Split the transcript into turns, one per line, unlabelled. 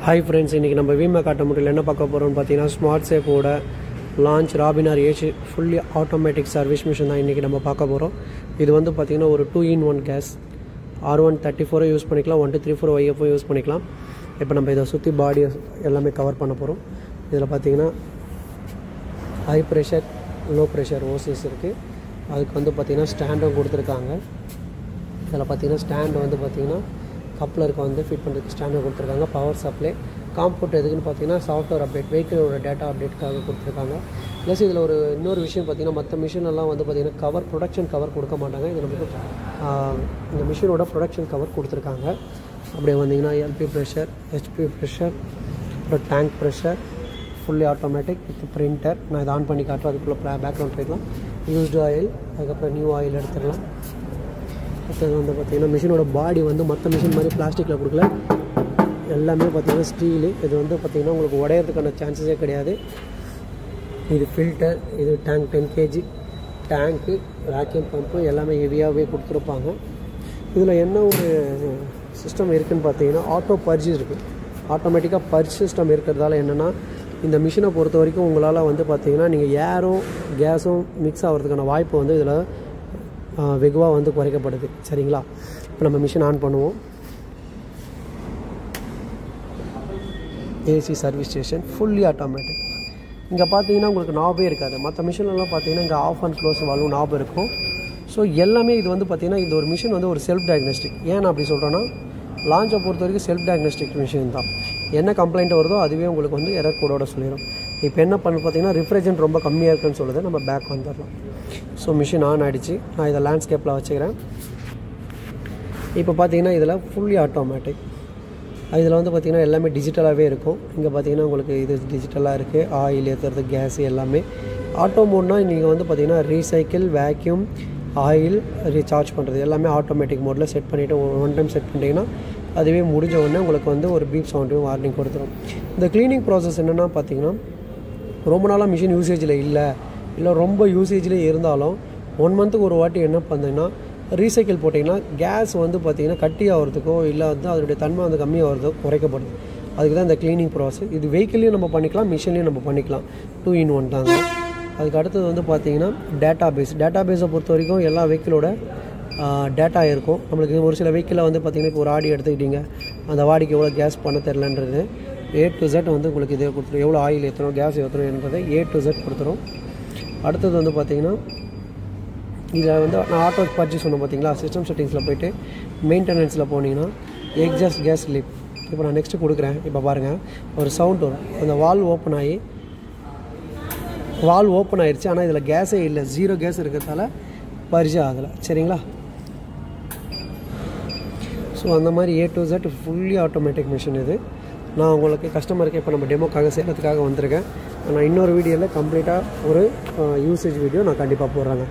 Hi friends, இன்னைக்கு நம்ம வீமா காட்ட முடியல என்ன பார்க்க போறோம்னு பார்த்தீங்கன்னா ஸ்மார்ட் சேஃபோட launch Robinair AC fully automatic service machine தான் இன்னைக்கு நம்ம பார்க்க போறோம். இது வந்து பார்த்தீங்கன்னா ஒரு 2-in-1 கேஸ் R134 யூஸ் பண்ணிக்கலாம், 1234 YF யூஸ் பண்ணிக்கலாம். இப்போ நம்ம இதை சுற்றி பாடி எல்லாமே கவர் பண்ண போகிறோம். இதில் பார்த்தீங்கன்னா ஹை ப்ரெஷர் லோ ப்ரெஷர் ஓசஸ் இருக்குது. அதுக்கு வந்து பார்த்தீங்கன்னா ஸ்டாண்டும் கொடுத்துருக்காங்க. இதில் பார்த்தீங்கன்னா ஸ்டாண்டு வந்து பார்த்தீங்கன்னா கப்ளருக்கு வந்து ஃபிட் பண்ணுறதுக்கு ஸ்டாண்டர்ட் கொடுத்துருக்காங்க. பவர் சப்ளை காம்பவுண்ட் எதுக்குன்னு பார்த்தீங்கன்னா சாஃப்ட்வேர் அப்டேட் வெஹிக்கிளோட டேட்டா அப்டேட்டுக்காக கொடுத்துருக்காங்க. ப்ளஸ் இதில் இன்னொரு விஷயம் பார்த்தீங்கன்னா மற்ற மிஷினெல்லாம் வந்து பார்த்திங்கன்னா ப்ரொடக்ஷன் கவர் கொடுக்க மாட்டாங்க. இது நமக்கு இந்த மிஷினோட ப்ரொடக்ஷன் கவர் கொடுத்துருக்காங்க. அப்படியே வந்தீங்கன்னா எல்பி ப்ரெஷர், ஹெச்பி ப்ரெஷர், அப்புறம் tank pressure, fully automatic with printer. நான் இதை ஆன் பண்ணி காட்டுறேன். அதுக்குள்ளே பேக்ரவுண்ட் போய்க்கலாம். யூஸ்டு ஆயில், அதுக்கப்புறம் நியூ ஆயில் எடுத்துடலாம். அடுத்தது வந்து பார்த்திங்கன்னா மிஷினோட பாடி வந்து மற்ற மிஷின் மாதிரி பிளாஸ்டிக்கில் கொடுக்கல, எல்லாமே பார்த்திங்கன்னா ஸ்டீலு. இது வந்து பார்த்திங்கன்னா உங்களுக்கு உடையிறதுக்கான சான்சஸே கிடையாது. இது ஃபில்டர், இது டேங்க் 10 kg டேங்க்கு, வேக்யூம் பம்ப்பு எல்லாமே ஹெவியாகவே கொடுத்துருப்பாங்க. இதில் என்ன ஒரு சிஸ்டம் இருக்குதுன்னு பார்த்தீங்கன்னா ஆட்டோ பர்ஜ் இருக்குது. ஆட்டோமேட்டிக்காக பர்ஜ் சிஸ்டம் இருக்கிறதால என்னென்னா இந்த மிஷினை பொறுத்த வரைக்கும் உங்களால் வந்து பார்த்திங்கன்னா நீங்கள் ஏரும் கேஸும் மிக்ஸ் ஆகிறதுக்கான வாய்ப்பு வந்து இதில் வெகுவாக வந்து குறைக்கப்படுது. சரிங்களா? இப்போ நம்ம மிஷின் ஆன் பண்ணுவோம். AC service station fully automatic. இங்கே பார்த்தீங்கன்னா உங்களுக்கு நாபே இருக்காது. மற்ற மிஷின்லாம் பார்த்தீங்கன்னா இங்கே ஆஃப் அண்ட் க்ளோஸ் வால்வு நாப் இருக்கும். ஸோ எல்லாமே இது வந்து பார்த்திங்கன்னா இந்த ஒரு மிஷின் வந்து ஒரு செல்ஃப் டயக்னோஸ்டிக். ஏன் அப்படி சொல்கிறேன்னா லான்ச்சை பொறுத்த வரைக்கும் செல்ஃப் டயக்னோஸ்டிக் மிஷின் தான். என்ன கம்ப்ளைண்ட் வருதோ அதுவே உங்களுக்கு வந்து எரர் கோடோட சொல்லிடும். இப்போ என்ன பண்ணு பார்த்தீங்கன்னா ரிஃப்ரிஜரண்ட் ரொம்ப கம்மியாக இருக்குன்னு சொல்லுது. நம்ம பேக் வந்துடலாம். ஸோ மிஷின் ஆன் ஆகிடுச்சு. நான் இதை லேண்ட்ஸ்கேப்பில் வச்சுக்கிறேன். இப்போ பார்த்தீங்கன்னா இதில் ஃபுல்லி ஆட்டோமேட்டிக். இதில் வந்து பார்த்திங்கன்னா எல்லாமே டிஜிட்டலாகவே இருக்கும். இங்கே பார்த்தீங்கன்னா உங்களுக்கு இது டிஜிட்டலாக இருக்குது. ஆயில் ஏற்றுறது, கேஸ் எல்லாமே ஆட்டோ மோட்னால் நீங்கள் வந்து பார்த்திங்கன்னா ரீசைக்கிள், வேக்யூம், ஆயில் ரீசார்ஜ் பண்ணுறது எல்லாமே ஆட்டோமேட்டிக் மோடில் செட் பண்ணிவிட்டு ஒன் டைம் செட் பண்ணிட்டீங்கன்னா அதுவே முடிஞ்ச உடனே உங்களுக்கு வந்து ஒரு பீப் சவுண்டையும் வார்னிங் கொடுத்துரும். இந்த க்ளீனிங் ப்ராசஸ் என்னென்னா பார்த்திங்கன்னா ரொம்ப நாளாக மிஷின் யூசேஜில் இல்லை ரொம்ப யூசேஜ்லேயே இருந்தாலும் 1 மந்த்துக்கு ஒரு வாட்டி என்ன பண்ணிங்கன்னா ரீசைக்கிள் போட்டிங்கன்னா கேஸ் வந்து பார்த்திங்கன்னா கட்டி ஆகிறதுக்கோ இல்லை வந்து அதனுடைய தன்மை வந்து கம்மியாகிறதுக்கோ குறைக்கப்படுது. அதுக்கு தான் இந்த க்ளீனிங் ப்ராசஸ். இது வெஹிக்கிள்லேயும் நம்ம பண்ணிக்கலாம், மிஷின்லேயும் நம்ம பண்ணிக்கலாம். 2-in-1 தாங்க. அதுக்கு அடுத்தது வந்து பார்த்திங்கன்னா டேட்டாபேஸை பொறுத்த வரைக்கும் எல்லா வெஹிக்கிளோட டேட்டா இருக்கும். நம்மளுக்கு ஒரு சில வெஹிக்கிளில் வந்து பார்த்திங்கன்னா இப்போ ஒரு ஆடி எடுத்துக்கிட்டிங்க, அந்த வாடிக்கு எவ்வளோ கேஸ் பண்ண தெரிலன்றது A to Z வந்து உங்களுக்கு இதே கொடுத்துரும். எவ்வளோ ஆயில் ஏற்றணும், கேஸ் ஏற்றணும்ன்றதை A to Z கொடுத்துரும். அடுத்தது வந்து பார்த்திங்கன்னா இதில் வந்து நான் ஆட்டோ பர்ச்சேஸ் சொன்னேன் பார்த்தீங்களா, சிஸ்டம் செட்டிங்ஸில் போய்ட்டு மெயின்டெனன்ஸில் போனீங்கன்னா எக்ஸாஸ்ட் கேஸ் லிப். இப்போ நான் நெக்ஸ்ட்டு கொடுக்குறேன். இப்போ பாருங்கள் ஒரு சவுண்ட் வரும். அந்த வால்வ் ஓப்பன் ஆயிடுச்சு. ஆனால் இதில் கேஸே இல்லை, 0 கேஸ் இருக்கிறதால பர்ஜ் ஆகலை. சரிங்களா? ஸோ அந்த மாதிரி A to Z fully automatic machine இது. நான் உங்களுக்கு கஸ்டமருக்கு இப்போ நம்ம டெமோக்காக செய்கிறதுக்காக வந்திருக்கேன். நான் இன்னொரு வீடியோவில் கம்ப்ளீட்டாக ஒரு யூசேஜ் வீடியோ நான் கண்டிப்பாக போடுறேங்க.